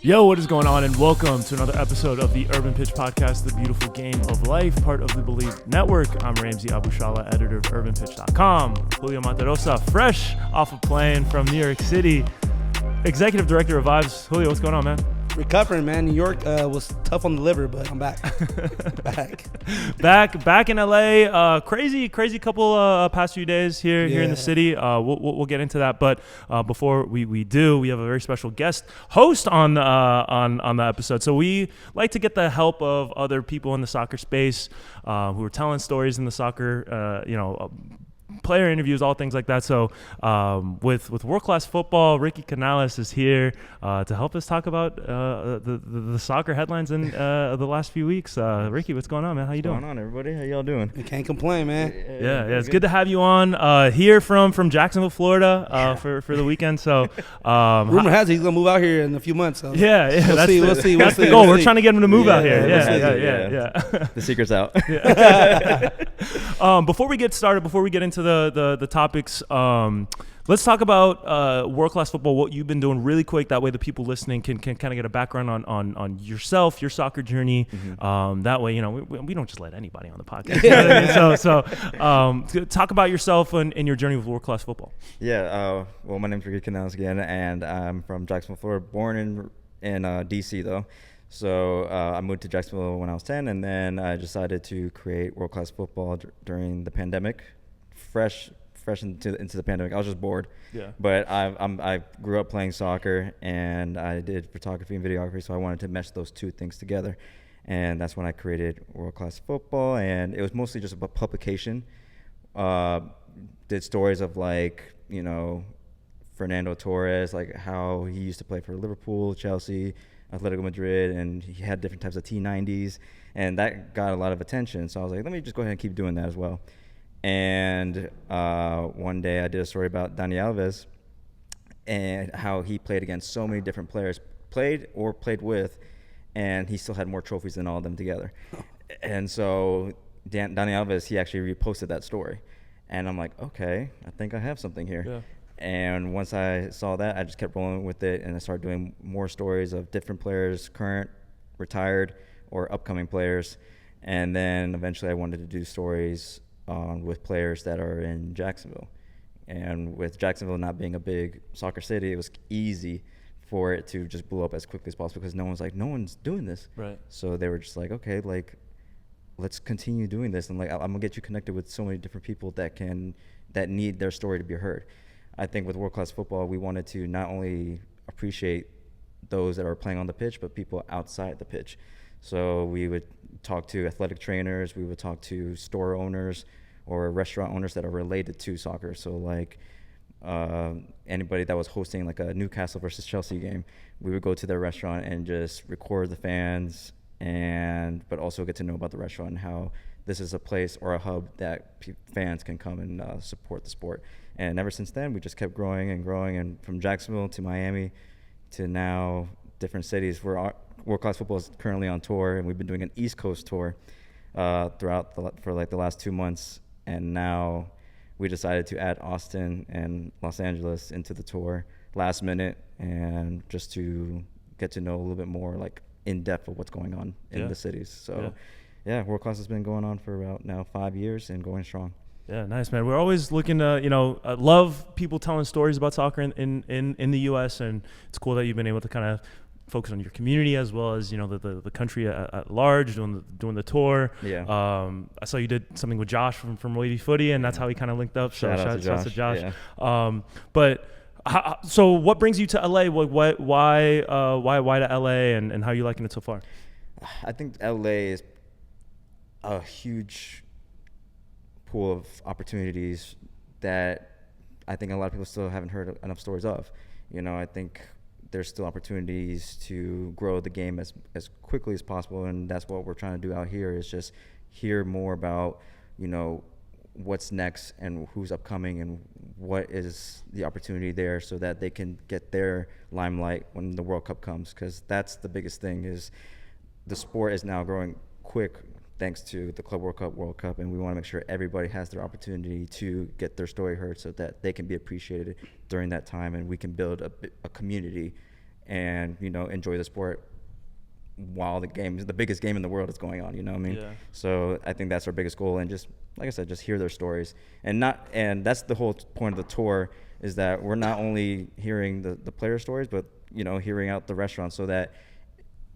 Yo, what is going on? And welcome to another episode of the Urban Pitch Podcast, the beautiful game of life, part of the Believe Network. I'm Ramsey Abushala, editor of UrbanPitch.com. Julio Monterosa, fresh off a plane from New York City, executive director of Vibes. Julio, what's going on, man? Recovering, man. New York was tough on the liver, but I'm back. back in LA. Crazy couple past few days here in the city. We'll get into that, but before we do, we have a very special guest host on the episode. So we like to get the help of other people in the soccer space who are telling stories in the soccer, player interviews, all things like that. So with World Class Football, Ricky Canales is here to help us talk about the soccer headlines in the last few weeks. Ricky, what's going on, man? How you doing? What's going on, everybody? How y'all doing? You can't complain, man. Yeah, it's good to have you on here from Jacksonville, Florida for the weekend. So rumor has it he's gonna move out here in a few months. So. Yeah, we'll see. That's the goal. We're trying to get him to move out here. Yeah. The secret's out. Before we get started, before we get into the topics, let's talk about World Class Football, what you've been doing really quick. That way the people listening can kind of get a background on yourself, your soccer journey. Mm-hmm. That way, we don't just let anybody on the podcast. You know what I mean? So talk about yourself and your journey with World Class Football. Yeah, well, my name's Ricky Canales again, and I'm from Jacksonville, Florida, born in D.C., though. So I moved to Jacksonville when I was 10, and then I decided to create World Class Football during the pandemic. Fresh into the pandemic. I was just bored. Yeah. But I grew up playing soccer, and I did photography and videography, so I wanted to mesh those two things together. And that's when I created World Class Football, and it was mostly just about publication. Did stories of Fernando Torres, like how he used to play for Liverpool, Chelsea, Atletico Madrid, and he had different types of T90s, and that got a lot of attention. So I was like, let me just go ahead and keep doing that as well. And one day I did a story about Dani Alves and how he played against so many different players, played with, and he still had more trophies than all of them together. And so Dani Alves, he actually reposted that story. And I'm like, okay, I think I have something here. Yeah. And once I saw that, I just kept rolling with it, and I started doing more stories of different players, current, retired, or upcoming players. And then eventually I wanted to do stories with players that are in Jacksonville. And with Jacksonville not being a big soccer city, it was easy for it to just blow up as quickly as possible because no one's doing this. Right. So they were just like, okay, let's continue doing this. And I'm going to get you connected with so many different people that need their story to be heard. I think with World Class Football, we wanted to not only appreciate those that are playing on the pitch, but people outside the pitch. So we would talk to athletic trainers, we would talk to store owners or restaurant owners that are related to soccer. So anybody that was hosting like a Newcastle versus Chelsea game, we would go to their restaurant and just record the fans, but also get to know about the restaurant and how this is a place or a hub that fans can come and support the sport. And ever since then, we just kept growing, and from Jacksonville to Miami to now different cities. World Class Football is currently on tour, and we've been doing an East Coast tour for the last 2 months. And now we decided to add Austin and Los Angeles into the tour last minute, and just to get to know a little bit more in depth of what's going on in the cities. So World Class has been going on for about now 5 years and going strong. Yeah, nice, man. We're always looking to, love people telling stories about soccer in the U.S., and it's cool that you've been able to kind of focus on your community as well as, the country at large, doing the tour. Yeah. I saw you did something with Josh from Wavy Footy, and that's how we kind of linked up. So shout out to Josh. Yeah. So what brings you to LA? Why to LA, and how are you liking it so far? I think LA is a huge pool of opportunities that I think a lot of people still haven't heard enough stories of. I think there's still opportunities to grow the game as quickly as possible, and that's what we're trying to do out here, is just hear more about, what's next and who's upcoming and what is the opportunity there, so that they can get their limelight when the World Cup comes, because that's the biggest thing. Is the sport is now growing quick thanks to the Club World Cup, and we want to make sure everybody has their opportunity to get their story heard so that they can be appreciated during that time, and we can build a community and, enjoy the sport while the biggest game in the world is going on, you know what I mean? Yeah. So I think that's our biggest goal, and just, like I said, just hear their stories. And that's the whole point of the tour, is that we're not only hearing the player stories, but, hearing out the restaurants, so that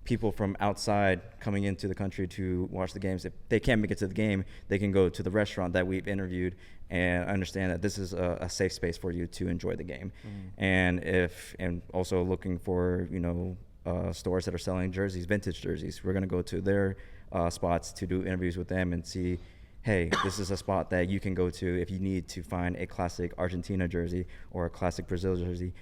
people from outside coming into the country to watch the games, if they can't make it to the game, they can go to the restaurant that we've interviewed and understand that this is a safe space for you to enjoy the game. And also looking for, stores that are selling jerseys, vintage jerseys. We're going to go to their spots to do interviews with them and see, hey, this is a spot that you can go to if you need to find a classic Argentina jersey or a classic Brazil jersey.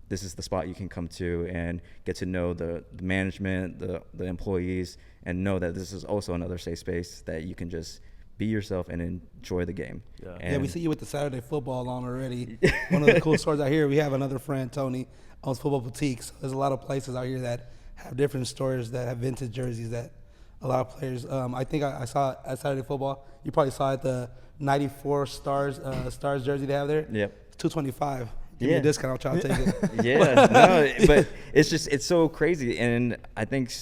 This is the spot you can come to and get to know the management, the employees, and know that this is also another safe space that you can just be yourself and enjoy the game. Yeah, we see you with the Saturday football on already. One of the cool stores out here, we have another friend, Tony, owns Football Boutiques. There's a lot of places out here that have different stores that have vintage jerseys that a lot of players. I think I saw at Saturday football. You probably saw it, the 94 stars jersey they have there. Yep. It's $225. Give me a discount. I'll try to take it. Yeah, no, but it's so crazy, and I think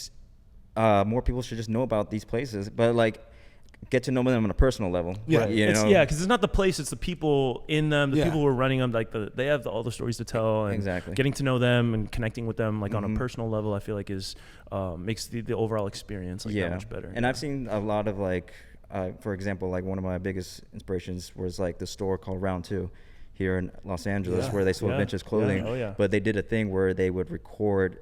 more people should just know about these places, but like get to know them on a personal level. Yeah, because it's not the place; it's the people in them, the people who are running them. Like they have all the stories to tell, and exactly. Getting to know them and connecting with them, like on a personal level, I feel like is makes the overall experience that much better. And I've seen a lot of for example, like one of my biggest inspirations was like the store called Round 2. Here in Los Angeles, where they sold vintage clothing, but they did a thing where they would record,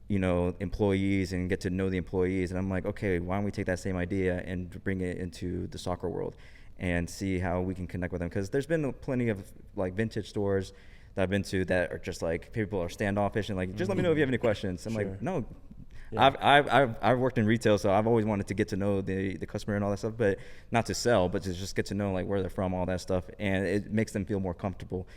employees and get to know the employees. And I'm like, okay, why don't we take that same idea and bring it into the soccer world and see how we can connect with them? Because there's been plenty of like vintage stores that I've been to that are just like people are standoffish and like, just let me know if you have any questions. I'm like, no. Yeah. I've worked in retail, so I've always wanted to get to know the customer and all that stuff, but not to sell, but to just get to know like where they're from, all that stuff, and it makes them feel more comfortable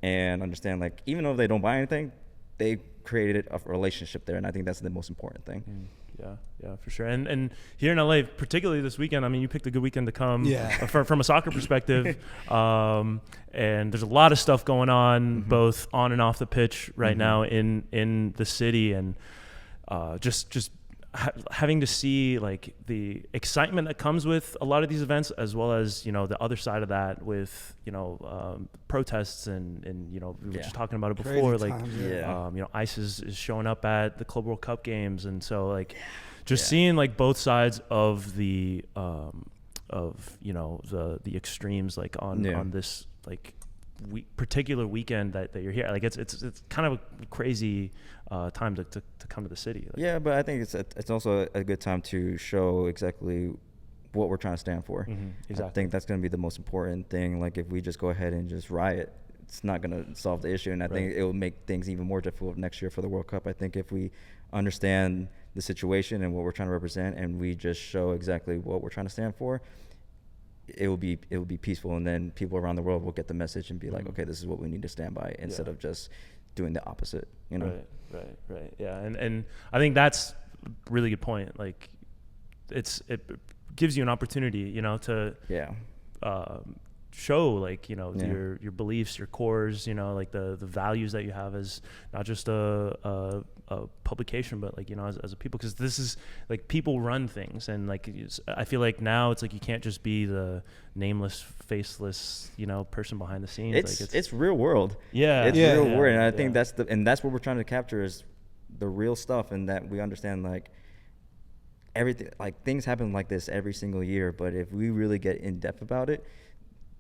and understand like even though they don't buy anything, they created a relationship there, and I think that's the most important thing. Yeah, for sure. And here in LA, particularly this weekend, I mean, you picked a good weekend to come from a soccer perspective. And there's a lot of stuff going on both on and off the pitch right now in the city, and just having to see like the excitement that comes with a lot of these events, as well as the other side of that with protests and we were just talking about it before. Crazy like times, ICE is showing up at the Club World Cup games, and so like just seeing like both sides of the the extremes like on this like particular weekend that you're here. Like it's kind of a crazy time to come to the city. Like, but I think it's also a good time to show exactly what we're trying to stand for. Exactly. I think that's going to be the most important thing. Like if we just go ahead and just riot, it's not going to solve the issue, and I think it will make things even more difficult next year for the World Cup. I think if we understand the situation and what we're trying to represent, and we just show exactly what we're trying to stand for, it will be peaceful, and then people around the world will get the message and be like, okay, this is what we need to stand by, instead of just doing the opposite. Right. Yeah, and I think that's a really good point. Like, it gives you an opportunity, to show like your beliefs, your cores, like the values that you have as not just a publication, but like as a people, because this is like people run things, and like I feel like now it's like you can't just be the nameless, faceless person behind the scenes. It's real world. It's real world, and I think that's what we're trying to capture, is the real stuff, and that we understand like everything, like things happen like this every single year, but if we really get in depth about it,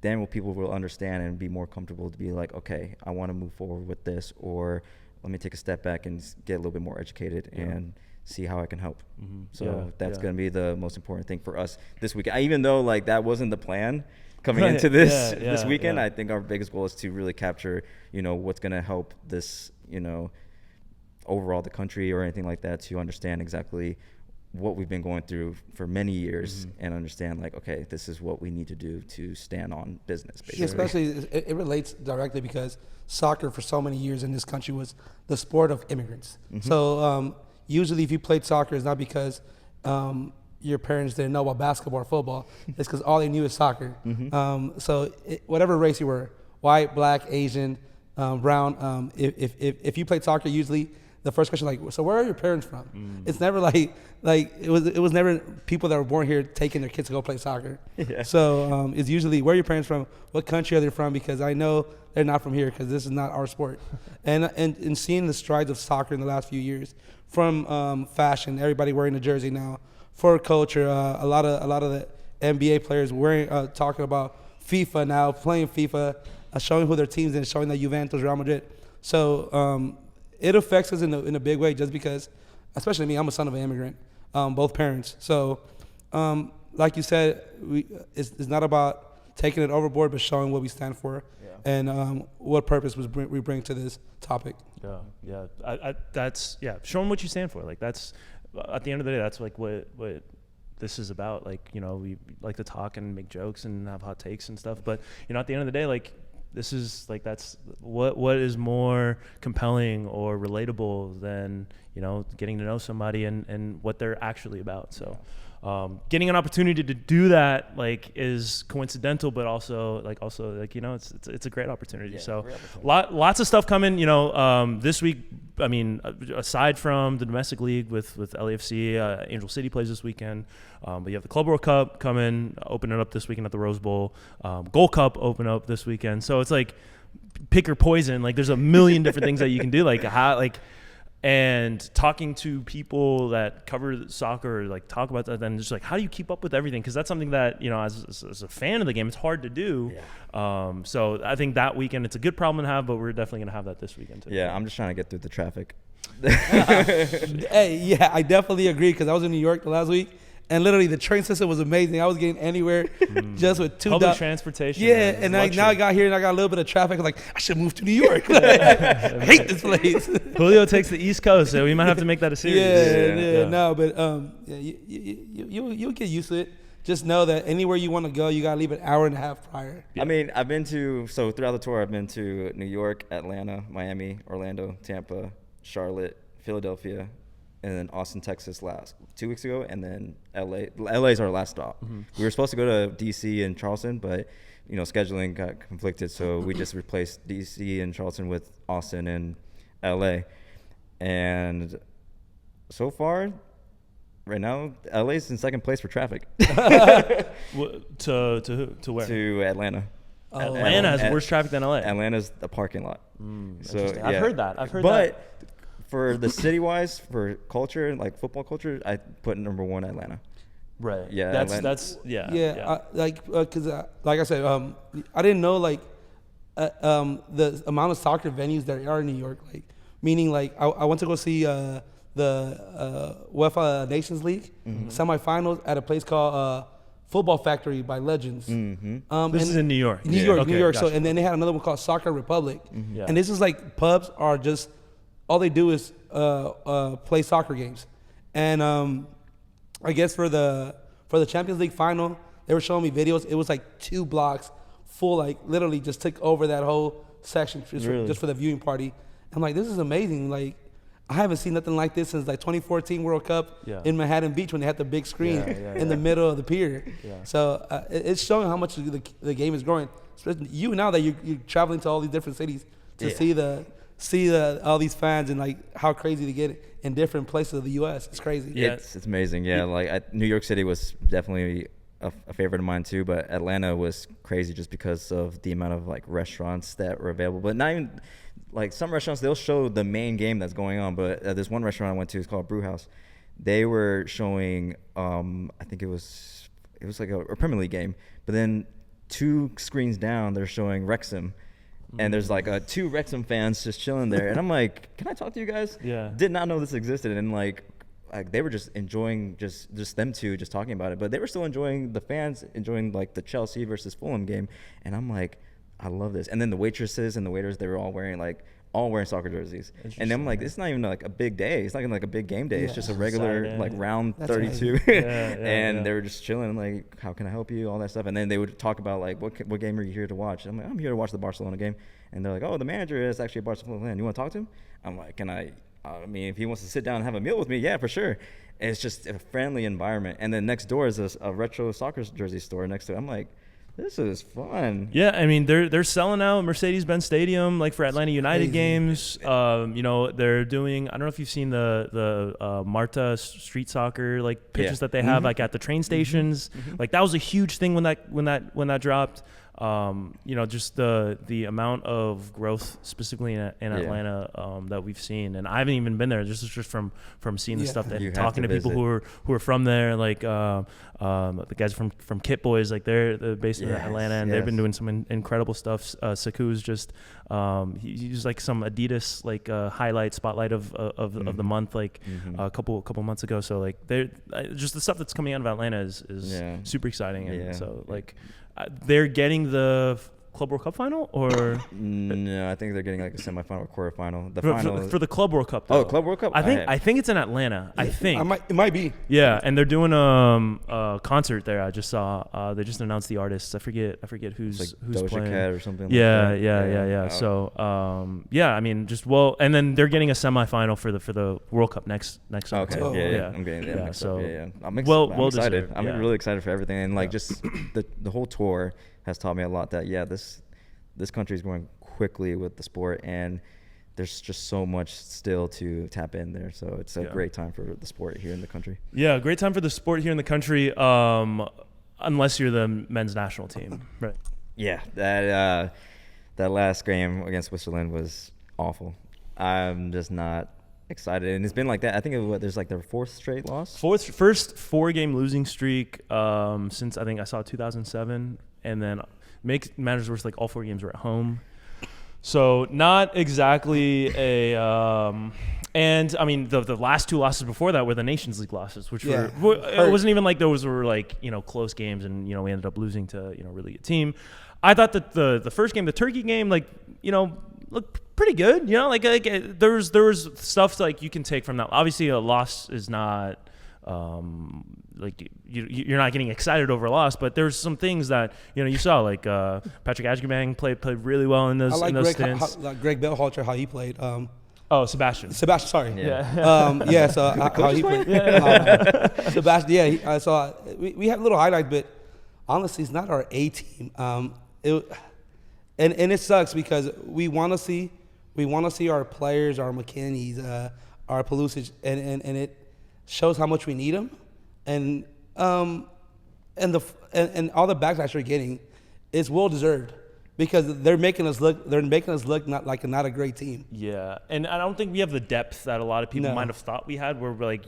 then people will understand and be more comfortable to be like, okay, I want to move forward with this, or let me take a step back and get a little bit more educated and see how I can help. So that's going to be the most important thing for us this week. Even though like that wasn't the plan coming into this weekend, I think our biggest goal is to really capture, what's going to help this, overall the country or anything like that, to understand exactly what we've been going through for many years and understand like, okay, this is what we need to do to stand on business, basically. Especially it relates directly because soccer for so many years in this country was the sport of immigrants. So usually if you played soccer, it's not because your parents didn't know about basketball or football. It's because all they knew is soccer. So whatever race you were, white, black, Asian, brown, if you played soccer, usually the first question, like, so where are your parents from? It's never like it was never people that were born here taking their kids to go play soccer. Yeah. So it's usually, where are your parents from? What country are they from? Because I know they're not from here because this is not our sport. And seeing the strides of soccer in the last few years, from fashion, everybody wearing a jersey now, for culture, a lot of the NBA players wearing talking about FIFA now, playing FIFA, showing who their teams and showing that Juventus, Real Madrid. So it affects us in a big way, just because, especially me, I'm a son of an immigrant, both parents. So like you said, it's not about taking it overboard, but showing what we stand for and what purpose we bring to this topic. Yeah. That's showing what you stand for. Like, that's at the end of the day, that's like what this is about. Like, you know, we like to talk and make jokes and have hot takes and stuff, but you know, at the end of the day, like, this is like, that's what is more compelling or relatable than, you know, getting to know somebody and what they're actually about. So getting an opportunity to do that, like, is coincidental, but also like, you know, it's a great opportunity. So great opportunity. Lots of stuff coming, you know, this week. I mean, aside from the domestic league with LAFC, Angel City plays this weekend, but you have the Club World Cup coming, opening up this weekend at the Rose Bowl, Gold Cup open up this weekend. So it's like pick or poison. Like, there's a million different things that you can do. And talking to people that cover soccer, like, talk about that, then just like, how do you keep up with everything? Because that's something that, you know, as a fan of the game, it's hard to do. So I think that weekend, it's a good problem to have, but we're definitely going to have that this weekend too. Yeah, I'm just trying to get through the traffic. Hey, yeah, I definitely agree, because I was in New York the last week, and literally the train system was amazing. I was getting anywhere just with public transportation. Yeah, and now I got here and I got a little bit of traffic. I'm like, I should move to New York. I hate this place. Julio takes the East Coast, so we might have to make that a series. No, but you'll get used to it. Just know that anywhere you want to go, you got to leave an hour and a half prior. I mean, throughout the tour, I've been to New York, Atlanta, Miami, Orlando, Tampa, Charlotte, Philadelphia, and then Austin, Texas 2 weeks ago, and then LA. LA is our last stop. We were supposed to go to DC and Charleston, but, you know, scheduling got conflicted, so we just replaced DC and Charleston with Austin and LA. And so far, right now, LA's in second place for traffic. To where? To Atlanta. Atlanta has worse traffic than LA. Atlanta's the parking lot. So yeah. I've heard that. But for the city-wise, for culture, like football culture, I put number one Atlanta. Right. Yeah. That's because like I said, I didn't know the amount of soccer venues there are in New York. Like, meaning, like, I went to go see the UEFA Nations League semifinals at a place called Football Factory by Legends. This is in New York. New York. Gotcha. So, and then they had another one called Soccer Republic. And this is like, pubs are just, all they do is play soccer games. And I guess for the Champions League final, they were showing me videos. It was like 2 blocks full, like, literally just took over that whole section just for the viewing party. I'm like, this is amazing. Like, I haven't seen nothing like this since, like, 2014 World Cup in Manhattan Beach, when they had the big screen in the middle of the pier. So it's showing how much the game is growing. Especially you, now that you're traveling to all these different cities to see all these fans, and like how crazy they get in different places of the U.S. It's crazy. It's amazing. Yeah, like New York City was definitely a favorite of mine too, but Atlanta was crazy just because of the amount of, like, restaurants that were available. But not even, like, some restaurants, they'll show the main game that's going on. But there's one restaurant I went to, it's called Brew House. They were showing, I think it was like a Premier League game, but then 2 screens down, they're showing Wrexham. And there's like 2 Wrexham fans just chilling there. And I'm like, can I talk to you guys? Yeah. Did not know this existed. And like they were just enjoying just them two just talking about it. But they were still enjoying, the fans enjoying, like, the Chelsea versus Fulham game. And I'm like, I love this. And then the waitresses and the waiters, they were all wearing soccer jerseys. And then I'm like, it's not even like a big day. It's not even like a big game day. It's just a regular Saturday, like round 32. And they were just chilling, like, how can I help you? All that stuff. And then they would talk about, like, what game are you here to watch? I'm like, I'm here to watch the Barcelona game. And they're like, oh, the manager is actually a Barcelona fan. You want to talk to him? I'm like, I mean, if he wants to sit down and have a meal with me, yeah, for sure. And it's just a friendly environment. And then next door is a retro soccer jersey store next to it. I'm like, This is fun. Yeah, I mean they're selling out Mercedes-Benz Stadium like for Atlanta United games. They're doing. I don't know if you've seen the Marta street soccer like pitches that they have like at the train stations. Like that was a huge thing when that dropped. Just the amount of growth specifically in Atlanta that we've seen, and I haven't even been there. This is just from seeing the stuff that talking to people who are from there, like the guys from Kit Boys, like they're based in Atlanta, and they've been doing some incredible stuff. Saku's just he used like some Adidas like highlight spotlight of the month like a couple months ago. So like they're just the stuff that's coming out of Atlanta is super exciting, and so like. They're getting the Club World Cup final, or no? I think they're getting like a semifinal or quarterfinal. The final for the Club World Cup. Though. Oh, Club World Cup. I think it's in Atlanta. I think it might be. Yeah, and they're doing a concert there. I just saw. They just announced the artists. I forget who's Doja playing. Cat or something. Yeah. So I mean, and then they're getting a semifinal for the World Cup next Okay. summer. Yeah. I'm getting that mixed up. I'm well excited. Deserved, I'm really excited for everything, and like just the whole tour has taught me a lot that this country is going quickly with the sport, and there's just so much still to tap in there. So it's a great time for the sport here in the country. Yeah, great time for the sport here in the country, unless you're the men's national team. Right. Yeah, that last game against Switzerland was awful. I'm just not excited, and it's been like that. I think there's like their fourth straight loss. First 4-game losing streak since I think I saw 2007, and then make matters worse, like all 4 games were at home. So not exactly a and I mean the last 2 losses before that were the Nations League losses, which were it wasn't even like those were like, close games, and we ended up losing to, really good team. I thought that the first game, the Turkey game, like, looked pretty good, like there was stuff like you can take from that. Obviously a loss is not like you're not getting excited over a loss, but there's some things that you saw, like Patrick Agyemang played really well in those stints. Greg Bellhalter, how he played. Sebastian, sorry. Yeah. So how he played. Sebastian. Yeah. I saw. We have little highlights, but honestly, it's not our A team. And it sucks because we want to see our players, our McKinney's, our Pulisic, and it shows how much we need them, and all the backlash we're getting is well deserved because they're making us look not a great team. Yeah, and I don't think we have the depth that a lot of people might have thought we had. Where we're like,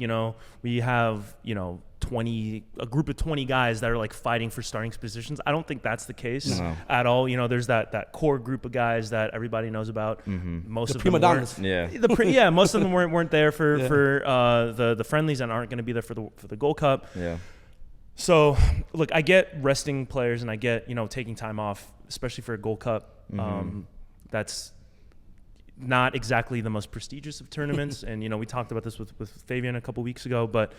we have a group of 20 guys that are like fighting for starting positions. I don't think that's the case at all. There's that core group of guys that everybody knows about. Most of them weren't. Most of them weren't there for the friendlies and aren't going to be there for the Gold Cup. Yeah. So look, I get resting players and I get taking time off, especially for a Gold Cup. That's not exactly the most prestigious of tournaments. And, we talked about this with Fabian a couple weeks ago, but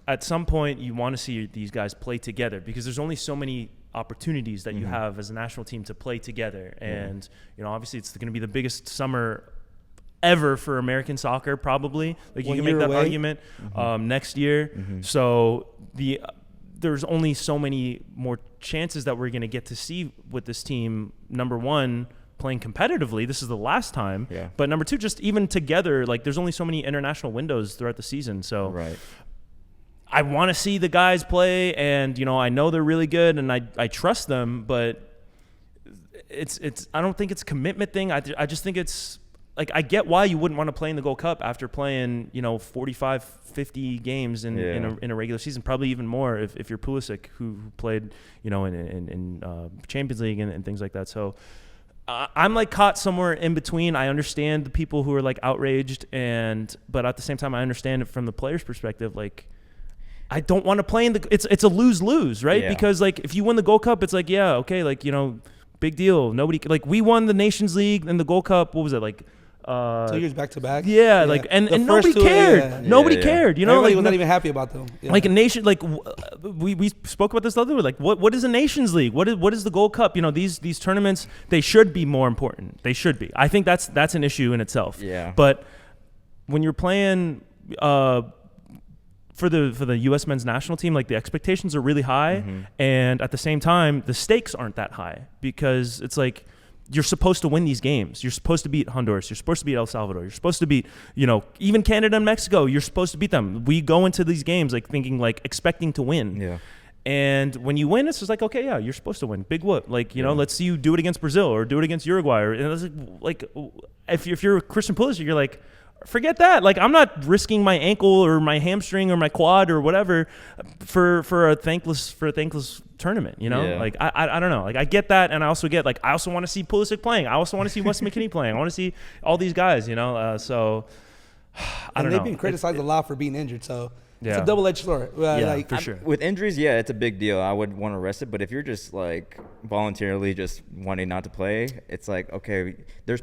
at some point you want to see these guys play together because there's only so many opportunities that you have as a national team to play together. And, obviously it's going to be the biggest summer ever for American soccer, probably. Like you can make that argument next year. So there's only so many more chances that we're going to get to see with this team. Number one, playing competitively. This is the last time. Yeah. But number two, just even together, like there's only so many international windows throughout the season. So I want to see the guys play, and I know they're really good, and I trust them. But it's I don't think it's a commitment thing. I just think it's like I get why you wouldn't want to play in the Gold Cup after playing 45, 50 games in a regular season, probably even more if you're Pulisic, who played in Champions League and things like that. So. I'm like caught somewhere in between. I understand the people who are like outraged, but at the same time, I understand it from the player's perspective. Like, I don't want to play in it's a lose-lose, right? Yeah. Because like if you win the Gold Cup, it's like, yeah, okay, like big deal. Nobody like we won the Nations League and the Gold Cup. What was it like? 2 years back to back. Yeah, like and nobody cared. Nobody cared. Everybody was not even happy about them. Yeah. Like a nation, like we spoke about this the other way. Like what is a Nations League? What is the Gold Cup? These tournaments, they should be more important. They should be. I think that's an issue in itself. Yeah. But when you're playing for the U.S. men's national team, like the expectations are really high, and at the same time, the stakes aren't that high because it's like you're supposed to win these games. You're supposed to beat Honduras. You're supposed to beat El Salvador. You're supposed to beat, even Canada and Mexico. You're supposed to beat them. We go into these games like thinking, like expecting to win. Yeah. And when you win, it's just like, okay, yeah, you're supposed to win. Big whoop. Like, let's see you do it against Brazil or do it against Uruguay. And it's like if you're Christian Pulisic, you're like, forget that. Like, I'm not risking my ankle or my hamstring or my quad or whatever for a thankless tournament. Yeah. Like I don't know. Like, I get that, and I also get, like, I also want to see Pulisic playing. I also want to see Wes McKennie playing. I want to see all these guys. So I don't know. They've been criticized a lot for being injured, so it's Yeah. a double-edged sword. For sure. With injuries, yeah, it's a big deal. I would want to rest it, but if you're just like voluntarily just wanting not to play, it's like, okay, there's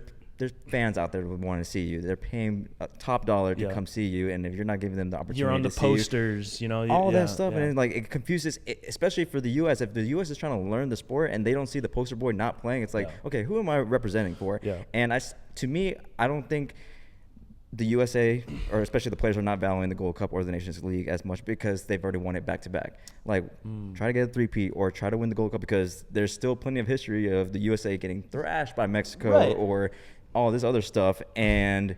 fans out there who want to see you. They're paying top dollar to come see you, and if you're not giving them the opportunity, You're on the to posters, all that stuff, and like it confuses, especially for the U.S. If the U.S. is trying to learn the sport and they don't see the poster boy not playing, it's like, okay, who am I representing for? Yeah. And to me, I don't think the USA, or especially the players, are not valuing the Gold Cup or the Nations League as much because they've already won it back to back. Like, try to get a three-peat or try to win the Gold Cup, because there's still plenty of history of the USA getting thrashed by Mexico or all this other stuff. And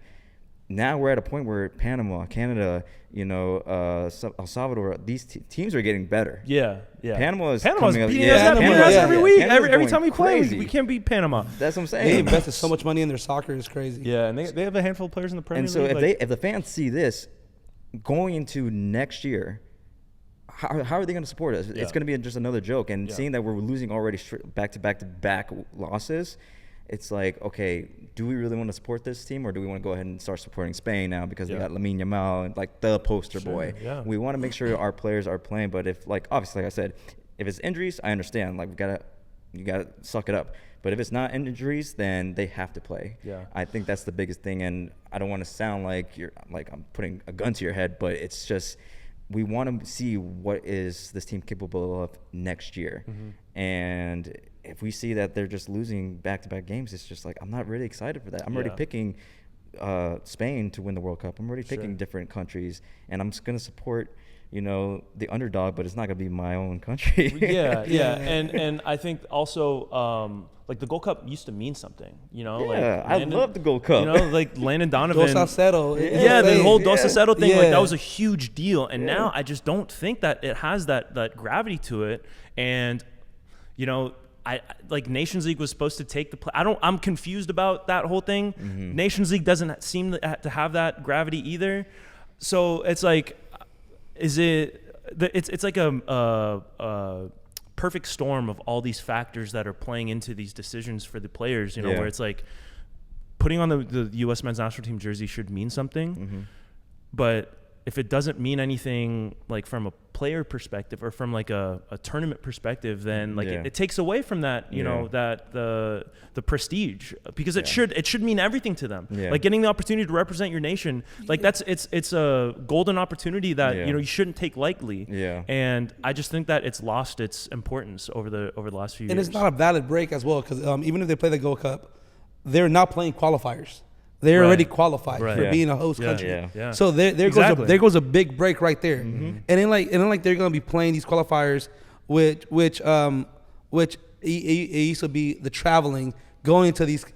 now we're at a point where Panama, Canada, El Salvador, these teams are getting better. Yeah. Panama's beating us every week. Every time we play, we can't beat Panama. That's what I'm saying. They invested so much money in their soccer. It's crazy. Yeah, and they have a handful of players in the Premier League. And so if the fans see this going into next year, how are they going to support us? It's going to be just another joke. And seeing that we're losing already back-to-back losses, it's like, okay, do we really want to support this team, or do we want to go ahead and start supporting Spain now because they got Lamine Yamal and like the poster boy? Yeah. We want to make sure our players are playing, but if, like, obviously, like I said, if it's injuries, I understand. Like, you gotta suck it up. But if it's not injuries, then they have to play. Yeah. I think that's the biggest thing, and I don't want to sound like I'm putting a gun to your head, but it's just, we want to see what is this team capable of next year. And if we see that they're just losing back-to-back games, it's just like, I'm not really excited for that. I'm already picking Spain to win the World Cup. I'm already picking different countries, and I'm just going to support, the underdog, but it's not going to be my own country. And I think also, like, the Gold Cup used to mean something, I love the Gold Cup. Like Landon, Donovan. Dos a cero. The whole Dos a cero thing, like, Yeah. that was a huge deal. And now I just don't think that it has that gravity to it. And, I like Nations League was supposed to take the play. I'm confused about that whole thing. Nations League doesn't seem to have that gravity either. So it's like, it's like a perfect storm of all these factors that are playing into these decisions for the players, where it's like putting on the U.S. men's national team jersey should mean something, but if it doesn't mean anything, like from a player perspective or from like a tournament perspective, then like it takes away from that, that the prestige, because it should mean everything to them. Like getting the opportunity to represent your nation, like it's a golden opportunity that you shouldn't take lightly. And I just think that it's lost its importance over the last few years. And it's not a valid break as well, because even if they play the Gold Cup, they're not playing qualifiers. They're already qualified for being a host country. So there goes a big break right there. And then like they're gonna be playing these qualifiers, which it used to be the traveling, going into these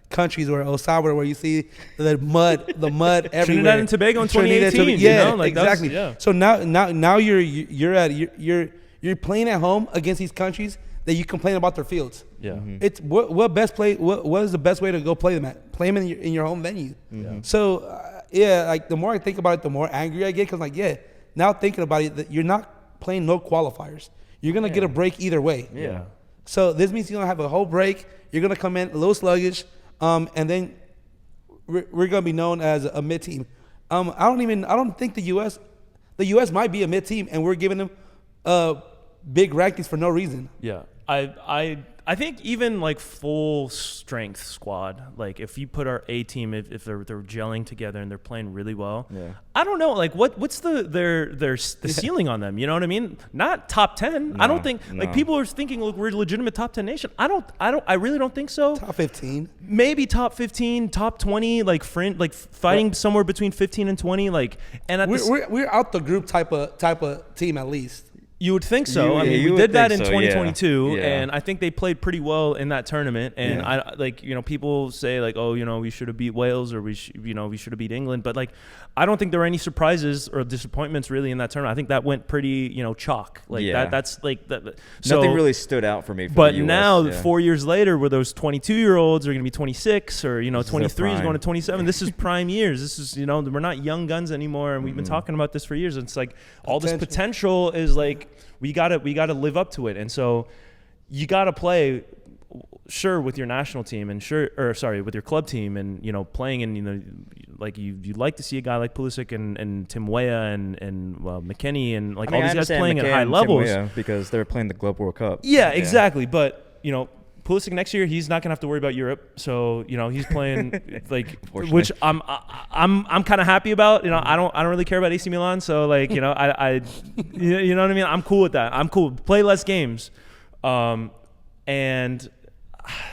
countries where El Salvador, where you see the mud everywhere. Trinidad and Tobago in 2018. Exactly. So now you're playing at home against these countries that you complain about their fields. It's what is the best way to go play them at? Play them in your home venue. So like the more I think about it, the more angry I get, because now thinking about it, that you're not playing no qualifiers. You're gonna get a break either way. So this means you're gonna have a whole break. You're gonna come in a little sluggish, and then we're gonna be known as a mid team. I don't think the U.S. might be a mid team, and we're giving them big rankings for no reason. I I think even like full strength squad, like if you put our A team, if they're gelling together and they're playing really well, I don't know, like what's the ceiling on them? You know what I mean? Not top 10. No, I don't think like people are thinking, look, we're a legitimate top 10 nation. I really don't think so. Top 15, maybe top 15, top 20, like fighting somewhere between 15 and 20, like. And we're out the group type of team at least. You would think so. I mean, we did that in 2022, yeah. and I think they played pretty well in that tournament. And I like, people say like, oh, we should have beat Wales or we should have beat England, but like, I don't think there were any surprises or disappointments really in that tournament. I think that went pretty, chalk. Like that's like that. So, nothing really stood out for me. But the US, now, 4 years later, where those 22-year-olds are going to be 26, or 23 is going to 27. This is prime years. This is we're not young guns anymore, and we've been talking about this for years. And it's like all this potential is like. We gotta live up to it, and so you gotta play, sure, with your national team, and with your club team, and playing in like you'd like to see a guy like Pulisic and Tim Weah and McKennie and all these guys playing at high levels because they're playing the Globe World Cup. Yeah, exactly. But Pulisic next year, he's not gonna have to worry about Europe, so he's playing like, which I'm kind of happy about. I don't really care about AC Milan, so like I you know what I mean. I'm cool with that. I'm cool. Play less games, and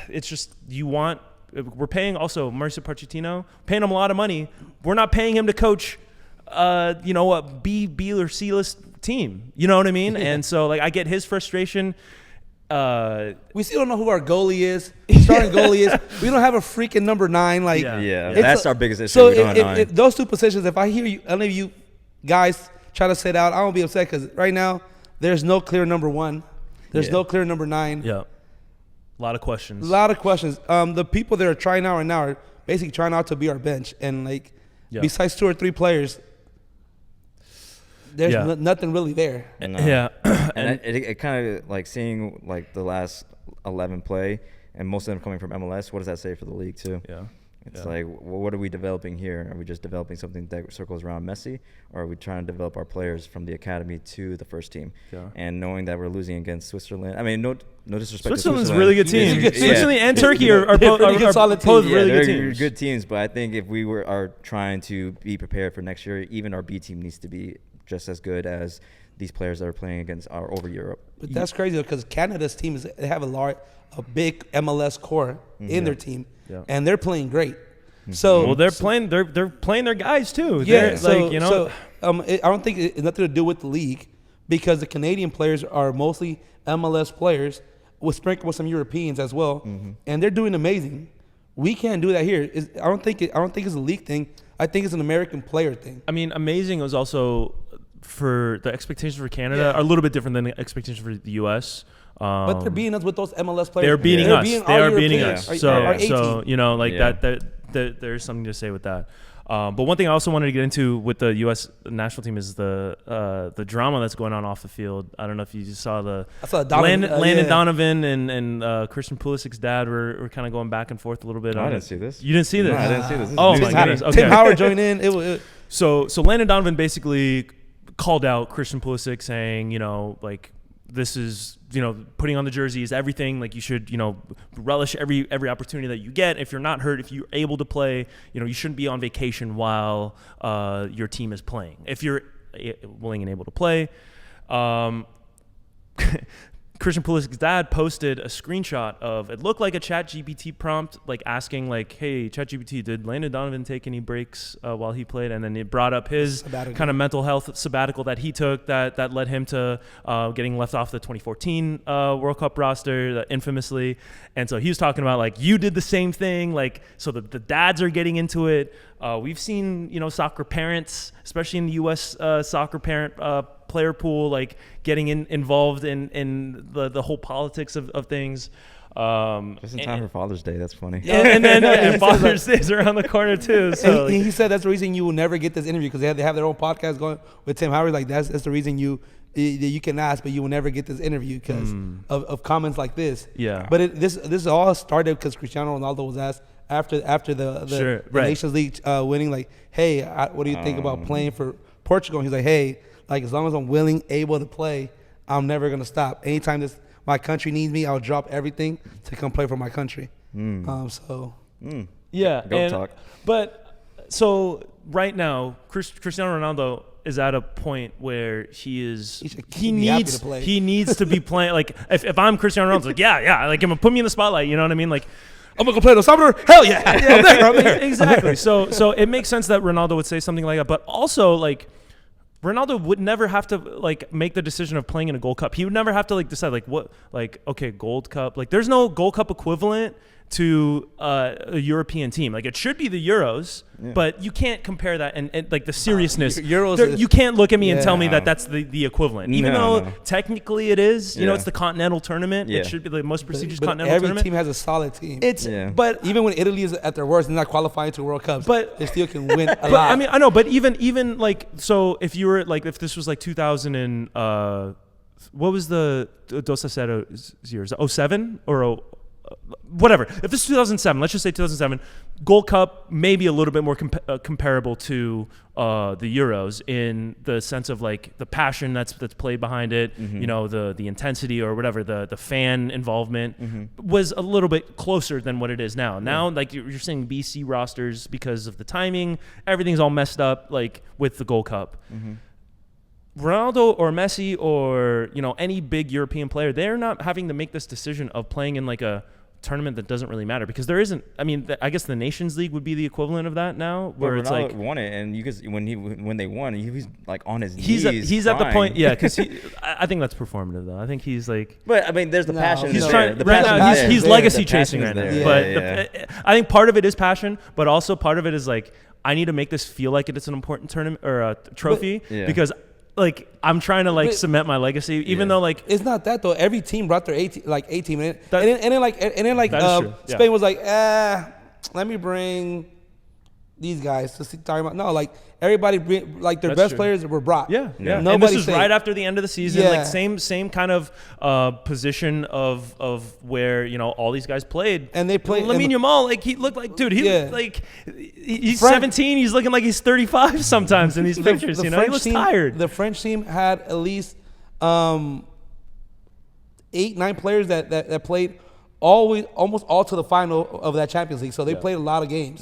it's just we're paying also Mauricio Pochettino, paying him a lot of money. We're not paying him to coach, a B or C list team. You know what I mean? And so like I get his frustration. We still don't know who our goalie is. Starting goalie is. We don't have a freaking number 9. Like, that's our biggest issue. So if those two positions, if I hear any of you guys try to sit out, I won't be upset because right now there's no clear number 1. There's no clear number 9. Yeah, a lot of questions. The people that are trying out right now are basically trying out to be our bench, and like besides 2 or 3 players. There's nothing really there. And it kind of like seeing like the last 11 play, and most of them coming from MLS. What does that say for the league too? Yeah, it's like, well, what are we developing here? Are we just developing something that circles around Messi, or are we trying to develop our players from the academy to the first team? Yeah. And knowing that we're losing against Switzerland, I mean, no disrespect to Switzerland. Switzerland's a really good team. Switzerland and Turkey are both really good teams. Good teams, but I think if we are trying to be prepared for next year, even our B team needs to be just as good as these players that are playing against over Europe. But that's crazy because Canada's team they have a big MLS core in their team, and they're playing great. So they're playing their guys too. Yeah, I don't think it's nothing to do with the league because the Canadian players are mostly MLS players with sprinkled with some Europeans as well, and they're doing amazing. We can't do that here. I don't think it's a league thing. I think it's an American player thing. I mean, amazing was also for the expectations for Canada are a little bit different than the expectations for the U.S. But they're beating us with those MLS players. They're beating us. They are beating us. So there's something to say with that. But one thing I also wanted to get into with the U.S. national team is the drama that's going on off the field. I don't know if you just saw Landon Donovan and Christian Pulisic's dad were kind of going back and forth a little bit. I didn't see this. You didn't see this? No, I didn't see this. Oh my goodness. Okay. Tim Howard joined in. So Landon Donovan basically called out Christian Pulisic, saying, like, this is, putting on the jersey is everything. Like, you should, relish every opportunity that you get. If you're not hurt, if you're able to play, you shouldn't be on vacation while your team is playing. If you're willing and able to play. Christian Pulisic's dad posted a screenshot of, it looked like a ChatGPT prompt, like asking like, hey, ChatGPT, did Landon Donovan take any breaks while he played? And then it brought up his kind of mental health sabbatical that he took that led him to getting left off the 2014 World Cup roster, infamously. And so he was talking about like, you did the same thing. Like, so the dads are getting into it. We've seen, soccer parents, especially in the U.S. Soccer parent player pool, like getting involved in the whole politics of things. Just in time for Father's Day. That's funny. And then Father's Day is around the corner too. So he said that's the reason you will never get this interview because they have their own podcast going with Tim Howard. Like that's the reason you can ask, but you will never get this interview because of comments like this. Yeah. But this all started because Cristiano Ronaldo was asked after the Nations League winning, like, hey, what do you think about playing for Portugal? And he's like, hey, like as long as I'm willing, able to play, I'm never gonna stop. Anytime my country needs me, I'll drop everything to come play for my country. Yeah. Go talk. But so right now, Cristiano Ronaldo is at a point where he needs to be playing. Like if I'm Cristiano Ronaldo, like yeah, like I'm gonna put me in the spotlight. You know what I mean? Like I'm gonna go play the summer. Hell yeah, I'm there. Exactly. So it makes sense that Ronaldo would say something like that. But also like Ronaldo would never have to like make the decision of playing in a Gold Cup. He would never have to like decide like what like okay Gold Cup. Like there's no Gold Cup equivalent to a European team. Like it should be the Euros, but you can't compare that and like the seriousness. You can't look at me and tell me that that's the equivalent. Even though technically it is, you know, it's the continental tournament. It should be the most prestigious continental tournament. Every team has a solid team. But even when Italy is at their worst and not qualifying to World Cups, but they still can win a lot. I mean, I know, but even like, so if you were like, if this was like 2000 and what was the Dos Aceros years? 07 or whatever. If this is 2007, let's just say 2007, Gold Cup maybe a little bit more comparable to the Euros in the sense of like the passion that's played behind it, you know, the intensity or whatever, the fan involvement was a little bit closer than what it is now. Now, like you're seeing BC rosters because of the timing, everything's all messed up like with the Gold Cup. Ronaldo or Messi or, you know, any big European player, they're not having to make this decision of playing in like a tournament that doesn't really matter because there isn't. I mean, I guess the Nations League would be the equivalent of that now, where it's like won it, and you guys when they won, he was like on his knees. He's at the point, because I think that's performative though. I think he's like, but I mean, there's the passion. He's trying right now. He's legacy chasing right now. But I think part of it is passion, but also part of it is like I need to make this feel like it's an important tournament or a trophy because. Like I'm trying to like cement my legacy, even though like it's not that though. Every team brought their 18 and then Spain was like, let me bring these guys to talk about. No, like everybody like their best players were brought. Nobody. And this is right after the end of the season. Like same kind of position of where, you know, all these guys played. And they played. Lamine Yamal, like he looked like, dude, he's 17. He's looking like he's 35 sometimes in these pictures. You know, he looks tired. The French team had at least 8-9 players that played. Almost all to the final of that Champions League. So they played a lot of games.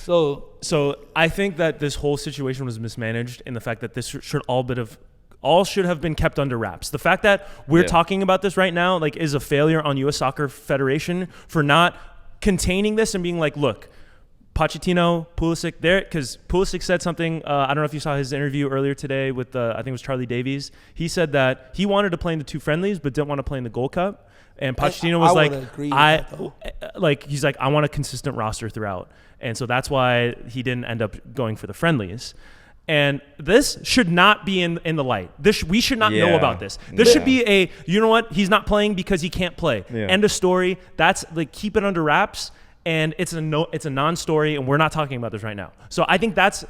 So I think that this whole situation was mismanaged in the fact that this should have been kept under wraps. The fact that we're talking about this right now like is a failure on U.S. Soccer Federation for not containing this and being like, look, Pochettino, Pulisic, there, because Pulisic said something. I don't know if you saw his interview earlier today with I think it was Charlie Davies. He said that he wanted to play in the two friendlies but didn't want to play in the Gold Cup. And Pochettino was he's like, I want a consistent roster throughout. And so that's why he didn't end up going for the friendlies. And this should not be in the light. We should not know about this. This should be you know what? He's not playing because he can't play. End of story. That's like, keep it under wraps. And it's a non-story, and we're not talking about this right now. So I think that's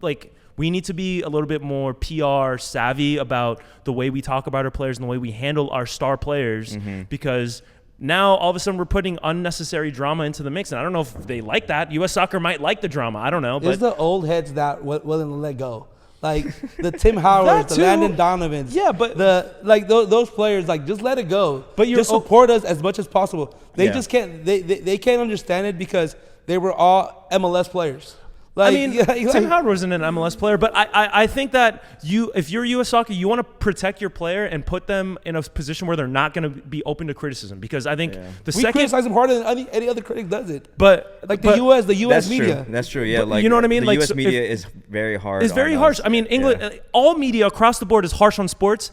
like, we need to be a little bit more PR savvy about the way we talk about our players and the way we handle our star players, because now all of a sudden we're putting unnecessary drama into the mix. And I don't know if they like that. U.S. Soccer might like the drama. I don't know. It's the old heads that willing to let go. Like the Tim Howards, the Landon Donovans. Yeah, but those players, like, just let it go. But just support us as much as possible. They just can't. They can't understand it because they were all MLS players. Like, I mean, Tim Howard wasn't an MLS player, but I think that if you're U.S. Soccer, you want to protect your player and put them in a position where they're not going to be open to criticism. Because I think we criticize them harder than any other critic does it. But the U.S. media. That's true. Yeah, like, you know what I mean. The U.S. media is very hard. It's very harsh. I mean, England, all media across the board is harsh on sports.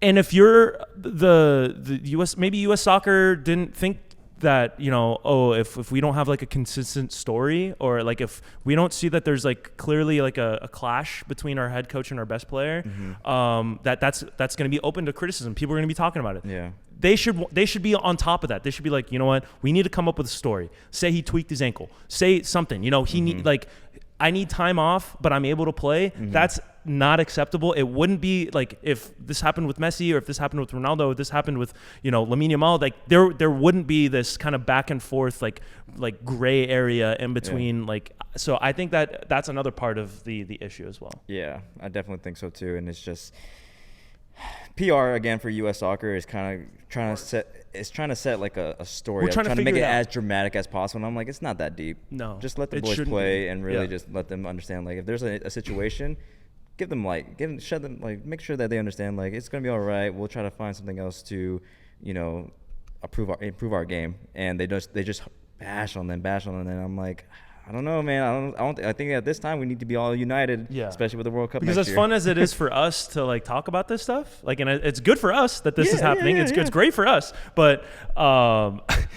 And if you're the U.S., maybe U.S. Soccer didn't think that, you know, if we don't have like a consistent story, or like if we don't see that there's like clearly like a clash between our head coach and our best player, that's going to be open to criticism. People are going to be talking about it. Yeah. They should be on top of that. They should be like, you know what, we need to come up with a story. Say he tweaked his ankle. Say something. You know, he need like, I need time off, but I'm able to play. That's not acceptable. It wouldn't be like if this happened with Messi, or if this happened with Ronaldo, or if this happened with, you know, Lamine Yamal. Like there wouldn't be this kind of back and forth like gray area in between. Like, so I think that's another part of the issue as well. Yeah, I definitely think so too. And it's just, PR again for U.S. soccer is kind of trying to set like a story. We're trying to make it out. as dramatic as possible. And I'm like, it's not that deep. No, just let the boys play and really just let them understand. Like if there's a situation, make sure that they understand. Like it's gonna be all right. We'll try to find something else to, improve our game. And they just bash on them. And I'm like, I don't know, man. I think at this time we need to be all united, especially with the World Cup. Because next as year. fun as it is for us to like talk about this stuff, like, and it's good for us that this is happening. It's great for us, but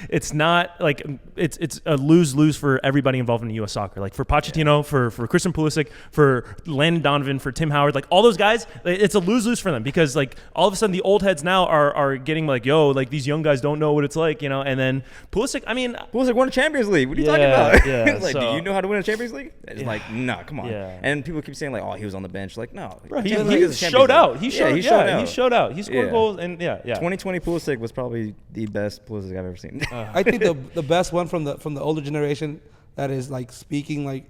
it's not like it's a lose for everybody involved in U.S. soccer. Like for Pochettino, for Christian Pulisic, for Landon, Donovan, for Tim Howard, like all those guys, it's a lose for them because like all of a sudden the old heads now are getting like, yo, like these young guys don't know what it's like, and then Pulisic, Pulisic won a Champions League. What are you talking about? Yeah, like, do you know how to win a Champions League? It's like, no, come on. Yeah. And people keep saying like, oh, he was on the bench. Like, no, bro, he showed out. He showed out. He scored goals, and 2020 Pulisic was probably the best Pulisic I've ever seen. I think the best one from the older generation that is like speaking like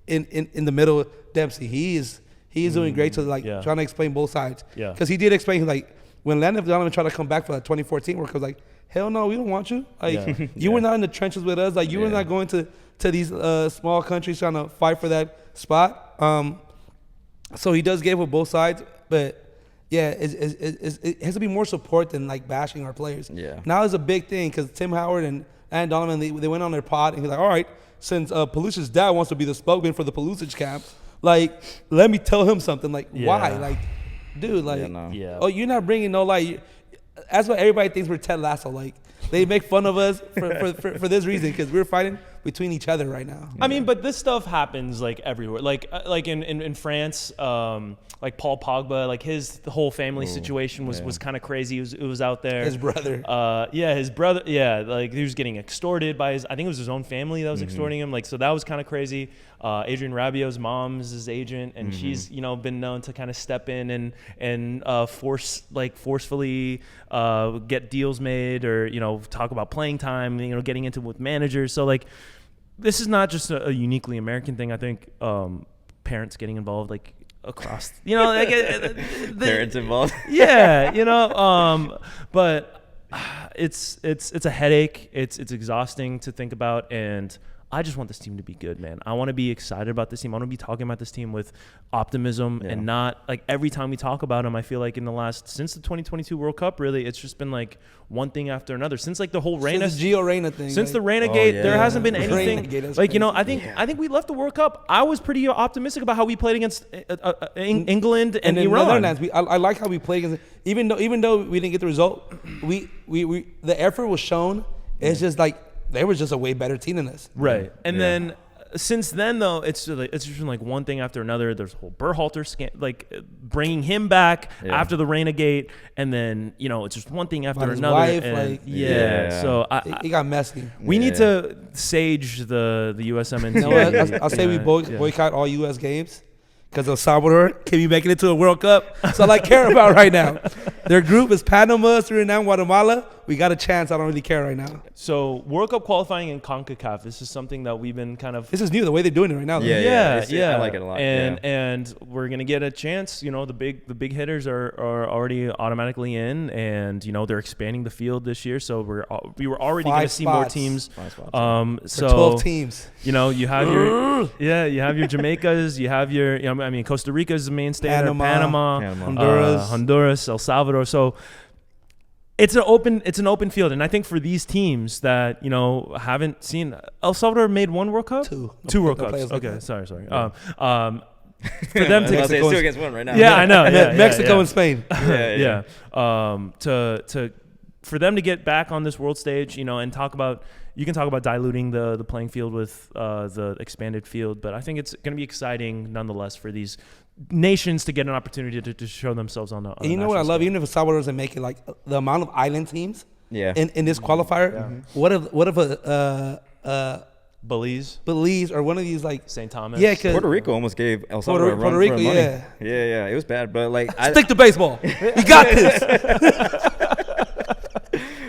in the middle, Dempsey. He is doing great to like trying to explain both sides. Yeah. Because he did explain like when Landon Donovan tried to come back for that 2014 World Cup, was like, hell no, we don't want you. Like you were not in the trenches with us. Like you were not going to these small countries trying to fight for that spot. So he does give with both sides, but it has to be more support than like bashing our players. Yeah. Now it's a big thing because Tim Howard and Donovan, they went on their pod and he's like, all right, since Pulisic's dad wants to be the spokesman for the Pulisic camp, like let me tell him something. Like why? Like, dude, like, oh, you're not bringing no like. That's why everybody thinks we're Ted Lasso. Like they make fun of us for this reason because we're fighting between each other right now. I mean, but this stuff happens like everywhere. Like in France, like Paul Pogba, like his whole family situation was kind of crazy. It was out there. His brother. His brother. Yeah, like he was getting extorted by I think it was his own family that was extorting him. Like so that was kind of crazy. Adrian Rabiot's mom's his agent, and she's been known to kind of step in and forcefully get deals made or talk about playing time. Getting into with managers. So like. This is not just a uniquely American thing. I think parents getting involved, like across, parents involved. But it's a headache. It's exhausting to think about, and I just want this team to be good, man. I want to be excited about this team. I want to be talking about this team with optimism and not like every time we talk about them, I feel like since the 2022 World Cup, really, it's just been like one thing after another. Since like the whole Gio Reyna thing. Since the Reyna gate, there hasn't been anything. Like, crazy. I think we left the World Cup. I was pretty optimistic about how we played against England and Iran. Netherlands, I like how we played against, even though we didn't get the result, we the effort was shown. It's just like, they were just a way better team than us. Right. And then since then, though, it's just been like one thing after another. There's a whole Berhalter like bringing him back after the Renegade. And then, it's just one thing after another. Wife, and so it got messy. We need to sage the USMNT. You know what? I'll say we boycott all U.S. games. Because El Salvador can be making it to a World Cup. That's all I care about right now. Their group is Panama, Suriname, Guatemala. We got a chance. I don't really care right now. So World Cup qualifying in CONCACAF, this is something that we've been kind of... This is new, the way they're doing it right now. Yeah. I like it a lot. And we're going to get a chance. The big hitters are already automatically in. And, they're expanding the field this year. So we were already going to see more teams. 5 spots. For 12 teams. You have your... you have your Jamaicas. You have your... Costa Rica is the mainstay. Panama, Honduras, El Salvador. So it's an open field, and I think for these teams that haven't seen, El Salvador made one World Cup, two World Cups. Okay, sorry. Yeah. For them to it's 2 against 1 right now. Yeah, I know. Yeah, Mexico and Spain. For them to get back on this world stage, and talk about. You can talk about diluting the playing field with the expanded field, but I think it's going to be exciting nonetheless for these nations to get an opportunity to show themselves on the. And you know what I love? Even if El Salvador doesn't make it, like the amount of island teams in this qualifier. Yeah. What if Belize or one of these like St. Thomas? Yeah, because Puerto Rico almost gave El Salvador a run for money. Yeah, it was bad, but like stick to baseball. You got this.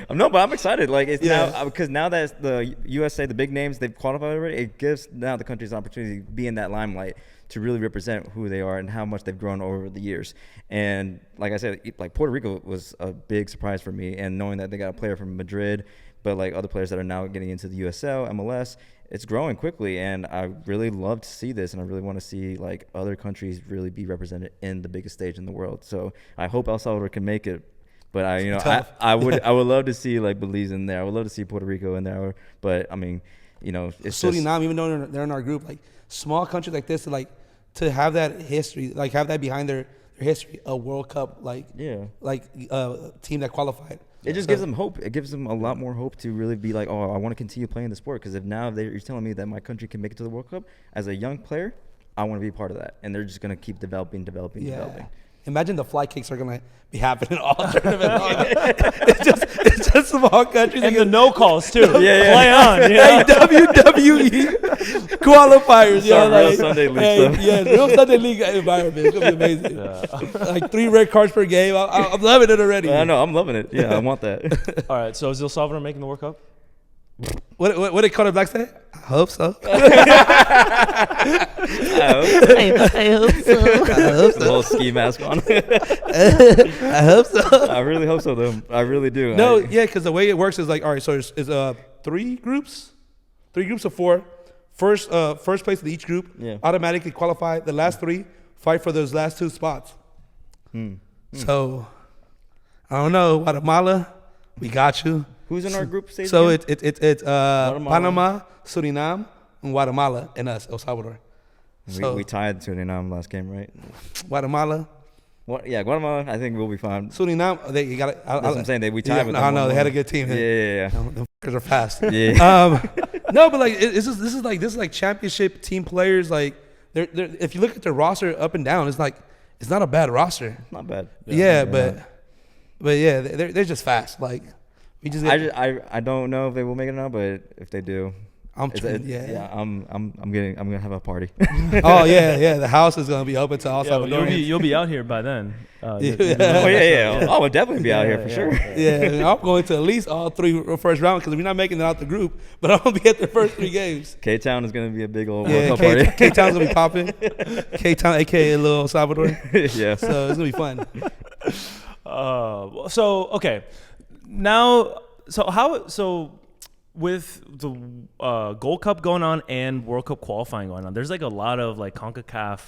I'm No, but I'm excited. Like it's Yeah. now because now that the USA, the big names, they've qualified already. It gives now the countries an opportunity to be in that limelight to really represent who they are and how much they've grown over the years. And like I said, like Puerto Rico was a big surprise for me, and knowing that they got a player from Madrid, but like other players that are now getting into the USL, MLS, it's growing quickly, and I really love to see this, and I really want to see like other countries really be represented in the biggest stage in the world. So I hope El Salvador can make it. But I would love to see like Belize in there. I would love to see Puerto Rico in there. But I mean, it's Suriname, even though they're in our group, like small countries like this, to have that history, like have that behind their history, a World Cup, team that qualified. It just gives them hope. It gives them a lot more hope to really be like, oh, I want to continue playing the sport. Because if now you're telling me that my country can make it to the World Cup as a young player, I want to be a part of that. And they're just going to keep developing. Imagine the fly kicks are gonna be happening all tournament long. It's just small countries and the no calls too. Play on. Hey, WWE qualifiers, real Sunday league stuff. Real Sunday league environment. It's gonna be amazing. Like 3 red cards per game. I'm loving it already. I know, I'm loving it. Yeah, I want that. All right, so is El Salvador making the World Cup? What did Conor Black say? I hope so. I hope so. The little ski mask on. I hope so. I really hope so, though. I really do. No, because the way it works is like, all right, so it's 3 groups of 4. First place in each group automatically qualify. The last 3 fight for those last 2 spots. So I don't know, Guatemala, we got you. Who's in our group? So it's Panama, Suriname, and Guatemala, and us, El Salvador. We tied Suriname last game, right? Guatemala. Yeah, Guatemala. I think we'll be fine. Suriname, you got it. That's what I'm saying. We tied with them. I know they had a good team. Yeah. The fuckers are fast. Yeah. No, but like this is like championship team players. Like they're if you look at their roster up and down, it's like it's not a bad roster. Not bad. But yeah, they're just fast. Like. I don't know if they will make it or not, but if they do, I'm gonna have a party. Oh yeah, the house is gonna be open to all Salvadorians. You'll be out here by then. Oh yeah. I would definitely be out here for sure. Yeah, I'm going to at least all 3 first round because we're not making it out the group, but I'm gonna be at the first 3 games. K-Town is gonna be a big old World Cup party. K-Town's gonna be popping. K-Town, aka Little Salvador. Yeah. So it's gonna be fun. Okay. Now, with the Gold Cup going on and World Cup qualifying going on, there's like a lot of like CONCACAF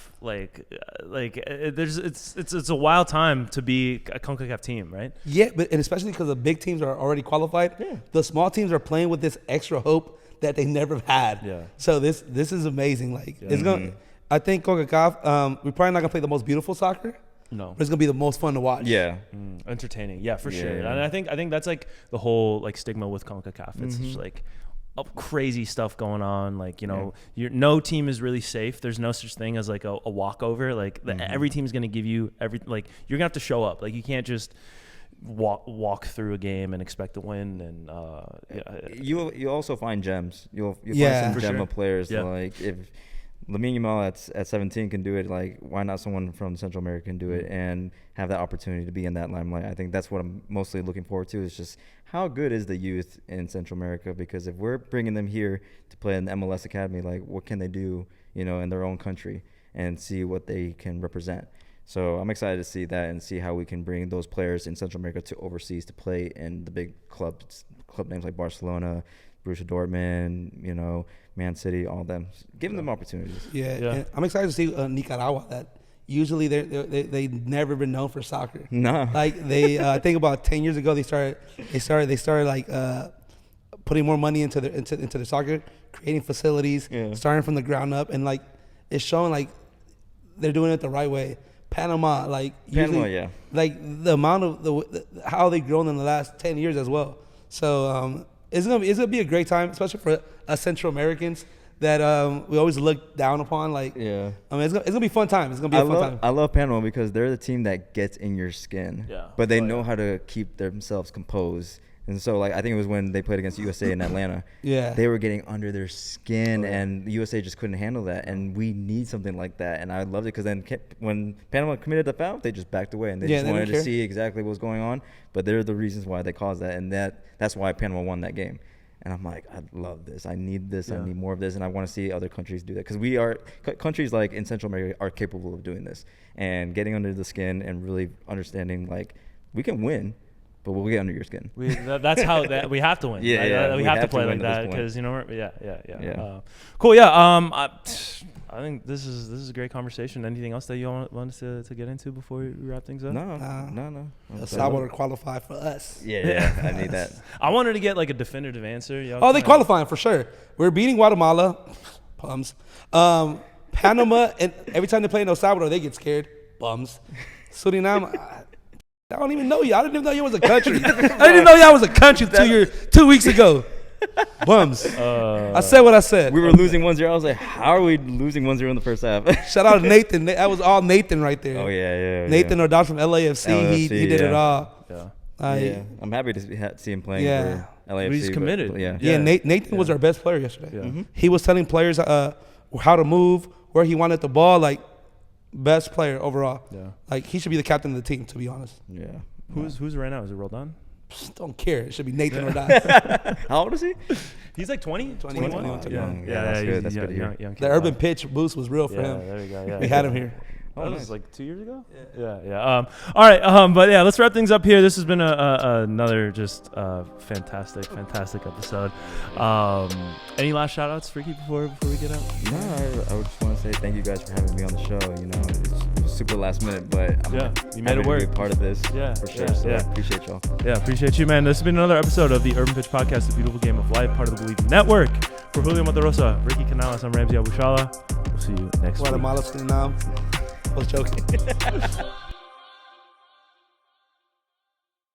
it's a wild time to be a CONCACAF team, right? Yeah, and especially because the big teams are already qualified. Yeah. The small teams are playing with this extra hope that they never had. Yeah. So this is amazing. Like it's gonna. I think CONCACAF. We're probably not gonna play the most beautiful soccer. No, but it's gonna be the most fun to watch. Yeah, entertaining. Yeah, for sure. And I think that's like the whole like stigma with CONCACAF. It's just like crazy stuff going on. Like no team is really safe. There's no such thing as like a walkover. Like every team's gonna give you you're gonna have to show up. Like you can't just walk through a game and expect to win. And you also find gems. You'll find some gem of players. Yeah. Like if Lamine Yamal at 17 can do it, like why not someone from Central America can do it and have that opportunity to be in that limelight? I think that's what I'm mostly looking forward to, is just how good is the youth in Central America? Because if we're bringing them here to play in the MLS Academy, like what can they do, in their own country and see what they can represent? So I'm excited to see that and see how we can bring those players in Central America to overseas to play in the big club names like Barcelona, Borussia Dortmund, Man City, all of them, giving them opportunities. Yeah. And I'm excited to see Nicaragua. That usually they've never been known for soccer. No, like they I think about 10 years ago they started like putting more money into the soccer, creating facilities, starting from the ground up, and like it's showing like they're doing it the right way. Panama, like usually, like the amount of how they've grown in the last 10 years as well. So it's gonna be a great time, especially for us Central Americans that we always look down upon. Like, it's gonna be a fun time. It's gonna be a fun time. I love Panama because they're the team that gets in your skin, but they know how to keep themselves composed And so, like, I think it was when they played against USA in Atlanta. Yeah. They were getting under their skin, and USA just couldn't handle that. And we need something like that. And I loved it because then when Panama committed the foul, they just backed away, and they just wanted to see exactly what was going on. But they're the reasons why they caused that, and that's why Panama won that game. And I'm like, I love this. I need this. I need more of this. And I want to see other countries do that. Because countries like in Central America are capable of doing this. And getting under the skin and really understanding, like, we can win, but we'll get under your skin. That's how we have to win. We have to play like that because, cool. Yeah. I think this is a great conversation. Anything else that you want us to get into before we wrap things up? No. El Salvador qualify for us. Yeah, I need that. I wanted to get like a definitive answer. They qualifying for sure. We're beating Guatemala. Bums. Panama, and every time they play in El Salvador, they get scared. Bums. Suriname, I don't even know you. I didn't even know you was a country. I didn't even know y'all was a country 2 weeks ago. Bums. I said what I said. We were losing 1-0. I was like, how are we losing 1-0 in the first half? Shout out to Nathan. That was all Nathan right there. Oh, yeah. Nathan Ordaz from LAFC. He did it all. Yeah. I'm happy to see him playing for LAFC. He's committed. Nathan was our best player yesterday. Yeah. Mm-hmm. He was telling players how to move, where he wanted the ball, like, best player overall. Yeah. Like, he should be the captain of the team, to be honest. Yeah. Who's right now? Is it Roldan? Don't care. It should be Nathan Ordaz. How old is he? He's like 20? 21. Yeah, that's good to hear. The urban pitch boost was real for him. There you go. Yeah. We had him here. That was like 2 years ago? Yeah. All right. But yeah, let's wrap things up here. This has been another just fantastic episode. Any last shout outs, Ricky, before we get out? No, I would just want to say thank you guys for having me on the show. You know, it's super last minute, but you made it work. To be a part of this. Yeah, for sure. So I appreciate y'all. Yeah, appreciate you, man. This has been another episode of the Urban Pitch Podcast, The Beautiful Game of Life, part of the Believe Network. For Julio Monterosa, Ricky Canales, I'm Ramsey Abushala. We'll see you next week. Guatemala, Suriname. I was joking.